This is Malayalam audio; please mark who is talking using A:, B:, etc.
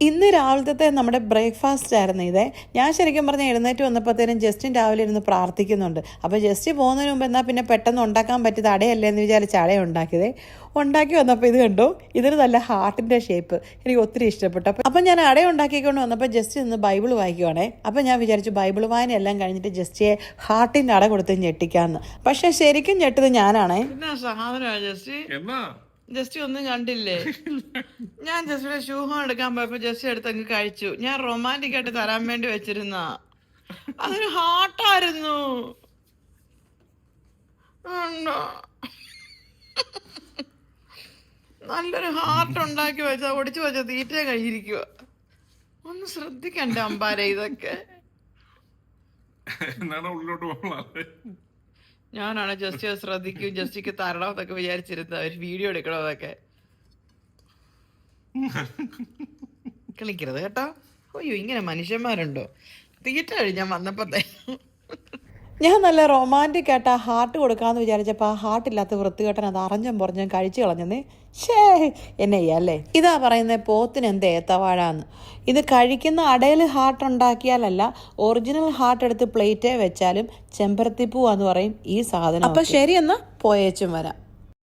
A: ഇന്ന് രാവിലത്തെ നമ്മുടെ ബ്രേക്ക്ഫാസ്റ്റ് ആയിരുന്നു ഇതേ. ഞാൻ ശരിക്കും പറഞ്ഞാൽ എഴുന്നേറ്റ് വന്നപ്പോഴത്തേനും ജസ്റ്റിൻ രാവിലെ ഇരുന്ന് പ്രാർത്ഥിക്കുന്നുണ്ട്. അപ്പോൾ ജസ്റ്റ് പോകുന്നതിന് മുമ്പ് എന്നാൽ പിന്നെ പെട്ടെന്ന് ഉണ്ടാക്കാൻ പറ്റിയത് അടയല്ലേ എന്ന് വിചാരിച്ച് അട ഉണ്ടാക്കിയതേ. ഉണ്ടാക്കി വന്നപ്പോൾ ഇത് കണ്ടോ, ഇതിന് നല്ല ഹാർട്ടിൻ്റെ ഷേപ്പ് എനിക്ക് ഒത്തിരി ഇഷ്ടപ്പെട്ടു. അപ്പം ഞാൻ അട ഉണ്ടാക്കിക്കൊണ്ട് വന്നപ്പോൾ ജസ്റ്റ് ഇന്ന് ബൈബിൾ വായിക്കുവാണേ. അപ്പം ഞാൻ വിചാരിച്ചു ബൈബിൾ വായന എല്ലാം കഴിഞ്ഞിട്ട് ജസ്റ്റിയെ ഹാർട്ടിൻ്റെ അട കൊടുത്ത് ഞെട്ടിക്കാമെന്ന്. പക്ഷേ ശരിക്കും ഞെട്ടത് ഞാനാണേ.
B: ജസ്റ്റ് ഒന്നും കണ്ടില്ലേ? ഞാൻ ജസ്റ്റിയുടെ ഷൂഹം എടുക്കാൻ പോയപ്പോ ജസ്റ്റ് എടുത്ത് അങ്ങ് കഴിച്ചു. ഞാൻ റൊമാൻറ്റിക് ആയിട്ട് തരാൻ വേണ്ടി വെച്ചിരുന്ന അതൊരു ഹാർട്ടായിരുന്നു. നല്ലൊരു ഹാർട്ട് ഉണ്ടാക്കി വെച്ചാ ഒടിച്ചു വെച്ച തീറ്റ കഴിഞ്ഞിരിക്കുക. ഒന്ന് ശ്രദ്ധിക്കണ്ടേ അമ്പാരെ ഇതൊക്കെ? ഞാനാണ് ജസ്റ്റ് ശ്രദ്ധിക്കും, ജസ്റ്റിക്ക് തരണമെന്നൊക്കെ വിചാരിച്ചിരുന്ന ഒരു വീഡിയോ എടുക്കണമെന്നൊക്കെ. കളിക്കരുത് കേട്ടോ. അയ്യോ, ഇങ്ങനെ മനുഷ്യന്മാരുണ്ടോ? തീറ്റ കഴിഞ്ഞാൽ വന്നപ്പോഴത്തെ
A: ഞാൻ നല്ല റൊമാൻറ്റിക് ആയിട്ട് ആ ഹാർട്ട് കൊടുക്കാമെന്ന് വിചാരിച്ചപ്പോൾ ആ ഹാർട്ടില്ലാത്ത വൃത്തികെട്ടൻ അത് അറിഞ്ഞും പുറഞ്ഞും കഴിച്ചു കളഞ്ഞെന്നേ. ഷേ, എന്നെ ചെയ്യാല്ലേ. ഇതാ പറയുന്നത് പോത്തിന് എന്ത് ഏത്തവാഴാന്ന്. ഇത് കഴിക്കുന്ന അടയിൽ ഹാർട്ട് ഉണ്ടാക്കിയാലല്ല, ഒറിജിനൽ ഹാർട്ട് എടുത്ത് പ്ലേറ്റേ വെച്ചാലും ചെമ്പരത്തിപ്പൂവാന്ന് പറയും ഈ സാധനം. അപ്പം ശരി, എന്നാൽ പോയേച്ചും വരാം.